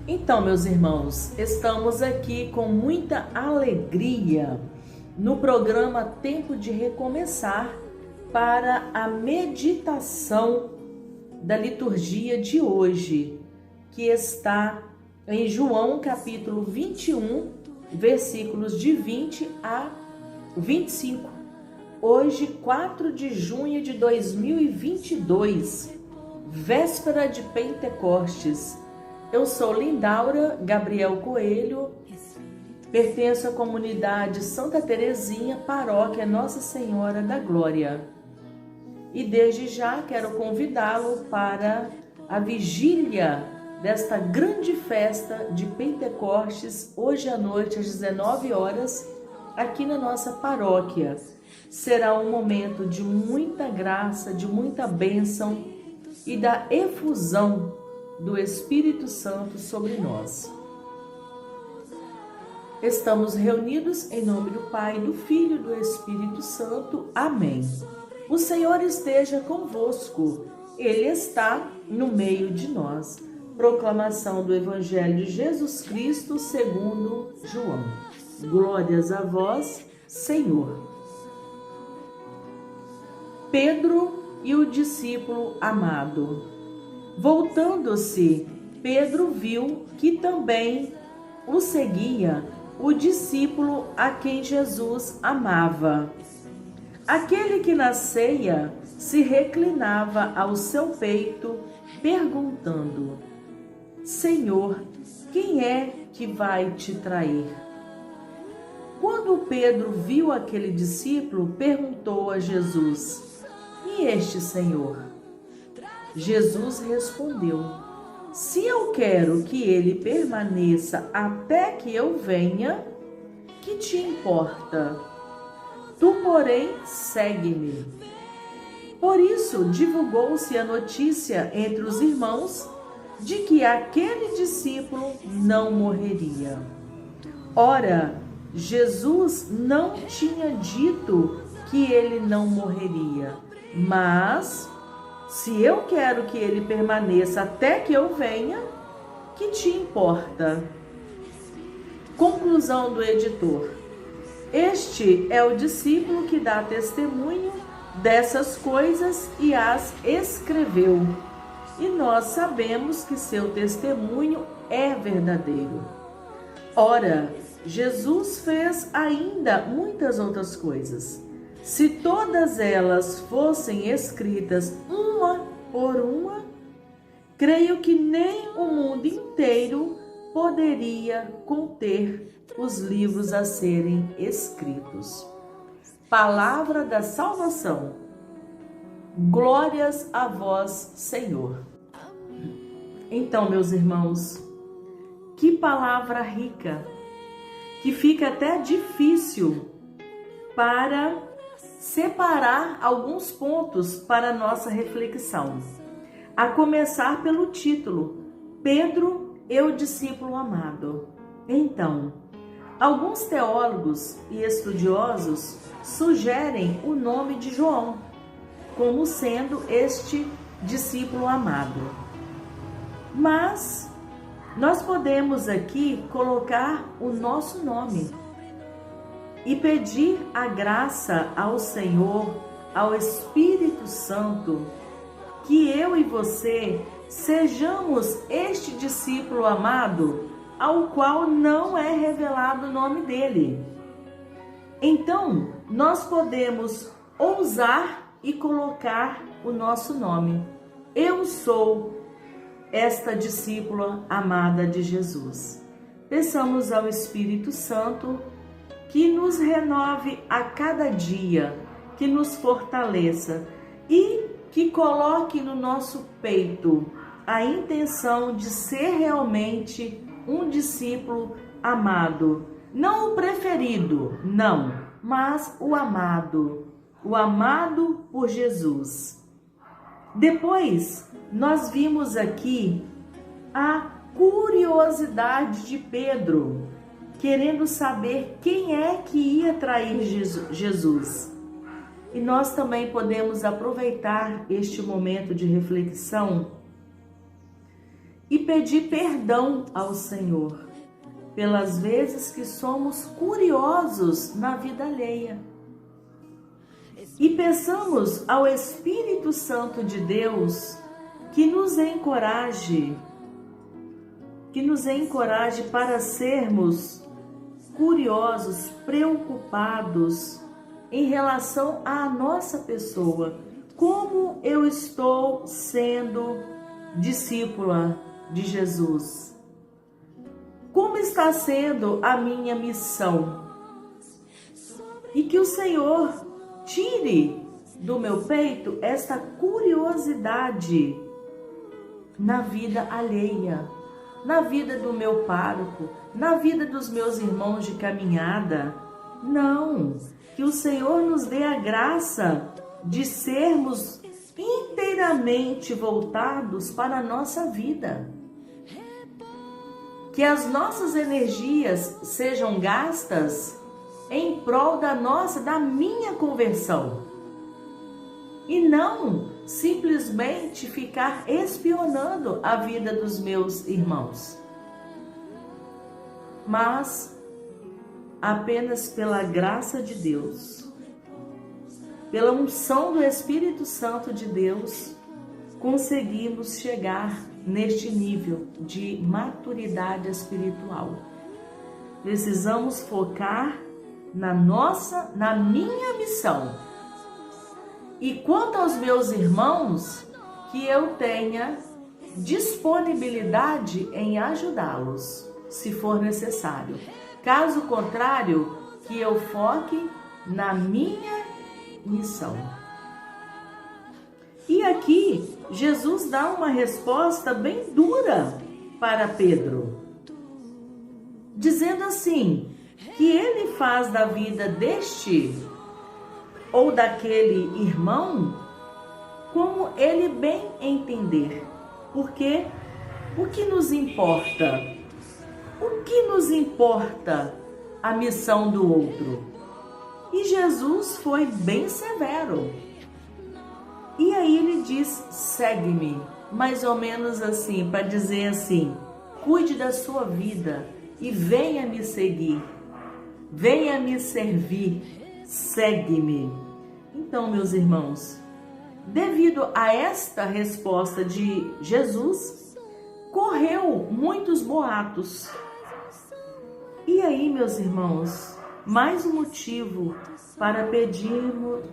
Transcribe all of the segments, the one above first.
Então, meus irmãos, estamos aqui com muita alegria no programa Tempo de Recomeçar para a meditação da liturgia de hoje, que está em João capítulo 21, versículos de 20 a 25. Hoje, 4 de junho de 2022, véspera de Pentecostes. Eu sou Lindaura Gabriel Coelho, pertenço à comunidade Santa Terezinha, paróquia Nossa Senhora da Glória. E desde já quero convidá-lo para a vigília desta grande festa de Pentecostes, hoje à noite às 19 horas, aqui na nossa paróquia. Será um momento de muita graça, de muita bênção e da efusão do Espírito Santo sobre nós. Estamos reunidos em nome do Pai, do Filho e do Espírito Santo. Amém. O Senhor esteja convosco. Ele está no meio de nós. Proclamação do Evangelho de Jesus Cristo segundo João. Glórias a vós, Senhor. Pedro e o discípulo amado. Voltando-se, Pedro viu que também o seguia o discípulo a quem Jesus amava. Aquele que na ceia se reclinava ao seu peito, perguntando: Senhor, quem é que vai te trair? Quando Pedro viu aquele discípulo, perguntou a Jesus: E este Senhor? Jesus respondeu: Se eu quero que ele permaneça até que eu venha, que te importa? Tu, porém, segue-me. Por isso, divulgou-se a notícia entre os irmãos de que aquele discípulo não morreria. Ora, Jesus não tinha dito que ele não morreria, mas se eu quero que ele permaneça até que eu venha, que te importa? Conclusão do editor. Este é o discípulo que dá testemunho dessas coisas e as escreveu. E nós sabemos que seu testemunho é verdadeiro. Ora, Jesus fez ainda muitas outras coisas. Se todas elas fossem escritas uma por uma, creio que nem o mundo inteiro poderia conter os livros a serem escritos. Palavra da salvação. Glórias a vós, Senhor. Então, meus irmãos, que palavra rica, que fica até difícil para separar alguns pontos para a nossa reflexão. A começar pelo título, Pedro e o discípulo amado. Então, alguns teólogos e estudiosos sugerem o nome de João como sendo este discípulo amado. Mas nós podemos aqui colocar o nosso nome e pedir a graça ao Senhor, ao Espírito Santo, que eu e você sejamos este discípulo amado, ao qual não é revelado o nome dele. Então, nós podemos ousar e colocar o nosso nome. Eu sou esta discípula amada de Jesus. Peçamos ao Espírito Santo que nos renove a cada dia, que nos fortaleça e que coloque no nosso peito a intenção de ser realmente um discípulo amado. Não o preferido, não, mas o amado por Jesus. Depois, nós vimos aqui a curiosidade de Pedro, querendo saber quem é que ia trair Jesus. E nós também podemos aproveitar este momento de reflexão e pedir perdão ao Senhor pelas vezes que somos curiosos na vida alheia. E peçamos ao Espírito Santo de Deus que nos encoraje para sermos curiosos, preocupados em relação à nossa pessoa. Como eu estou sendo discípula de Jesus? Como está sendo a minha missão? E que o Senhor tire do meu peito esta curiosidade na vida alheia, na vida do meu pároco, na vida dos meus irmãos de caminhada. Não, que o Senhor nos dê a graça de sermos inteiramente voltados para a nossa vida. Que as nossas energias sejam gastas em prol da minha conversão. E não simplesmente ficar espionando a vida dos meus irmãos. Mas apenas pela graça de Deus, pela unção do Espírito Santo de Deus, conseguimos chegar neste nível de maturidade espiritual. Precisamos focar na minha missão. E quanto aos meus irmãos, que eu tenha disponibilidade em ajudá-los, se for necessário. Caso contrário, que eu foque na minha missão. E aqui, Jesus dá uma resposta bem dura para Pedro, dizendo assim, que ele faz da vida deste ou daquele irmão como ele bem entender. Porque o que nos importa? O que nos importa a missão do outro? E Jesus foi bem severo. E aí ele diz, segue-me, mais ou menos assim, para dizer assim, cuide da sua vida e venha me seguir, venha me servir, segue-me. Então, meus irmãos, devido a esta resposta de Jesus, correu muitos boatos. E aí, meus irmãos, mais um motivo para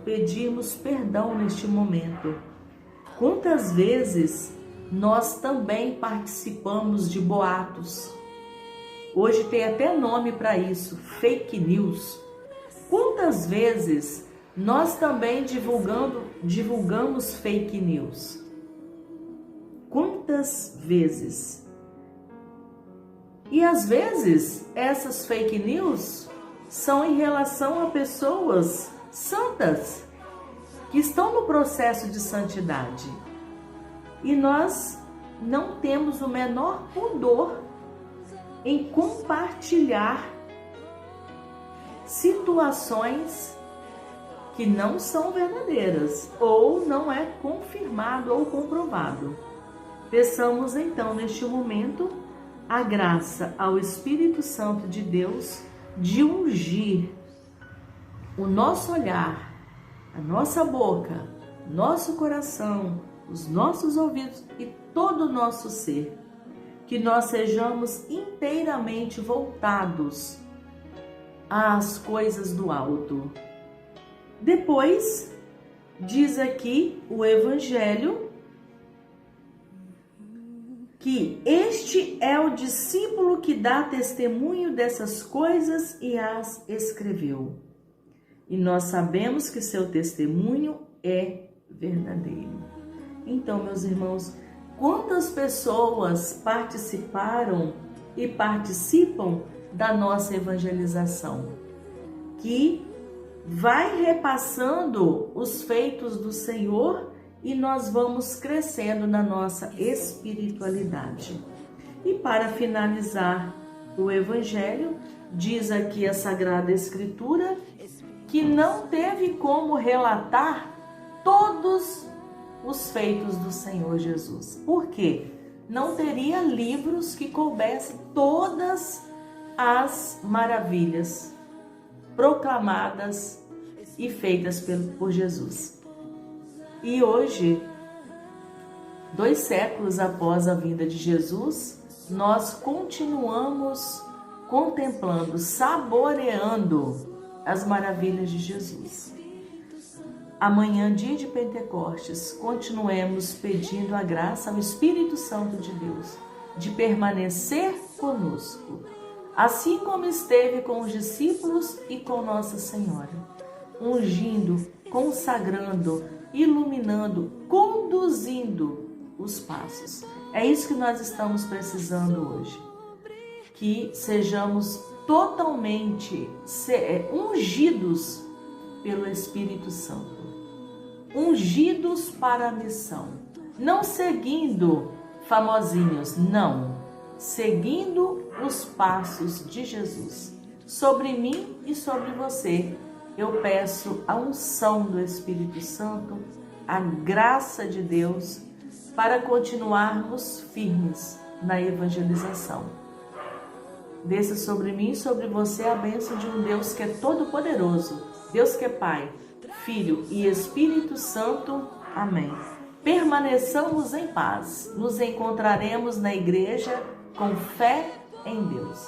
pedirmos perdão neste momento. Quantas vezes nós também participamos de boatos? Hoje tem até nome para isso, fake news. Quantas vezes nós também divulgamos fake news? Quantas vezes? E às vezes essas fake news são em relação a pessoas santas que estão no processo de santidade. E nós não temos o menor pudor em compartilhar situações que não são verdadeiras ou não é confirmado ou comprovado. Peçamos então neste momento a graça ao Espírito Santo de Deus de ungir o nosso olhar, a nossa boca, nosso coração, os nossos ouvidos e todo o nosso ser, que nós sejamos inteiramente voltados às coisas do alto. Depois, diz aqui o Evangelho, que este é o discípulo que dá testemunho dessas coisas e as escreveu. E nós sabemos que seu testemunho é verdadeiro. Então, meus irmãos, quantas pessoas participaram e participam da nossa evangelização, que vai repassando os feitos do Senhor e nós vamos crescendo na nossa espiritualidade. E para finalizar o Evangelho, diz aqui a Sagrada Escritura que não teve como relatar todos os feitos do Senhor Jesus. Por quê? não teria livros que coubessem todas as maravilhas proclamadas e feitas por Jesus. E hoje, 2 séculos após a vinda de Jesus, nós continuamos contemplando, saboreando as maravilhas de Jesus. Amanhã, dia de Pentecostes, continuemos pedindo a graça ao Espírito Santo de Deus de permanecer conosco, assim como esteve com os discípulos e com Nossa Senhora, ungindo, consagrando, iluminando, conduzindo os passos. É isso que nós estamos precisando hoje, que sejamos totalmente ungidos pelo Espírito Santo, ungidos para a missão, não seguindo famosinhos, não, seguindo os passos de Jesus. Sobre mim e sobre você, eu peço a unção do Espírito Santo, a graça de Deus, para continuarmos firmes na evangelização. Desça sobre mim e sobre você a bênção de um Deus que é todo-poderoso, Deus que é Pai, Filho e Espírito Santo. Amém. Permaneçamos em paz. Nos encontraremos na igreja com fé em Deus.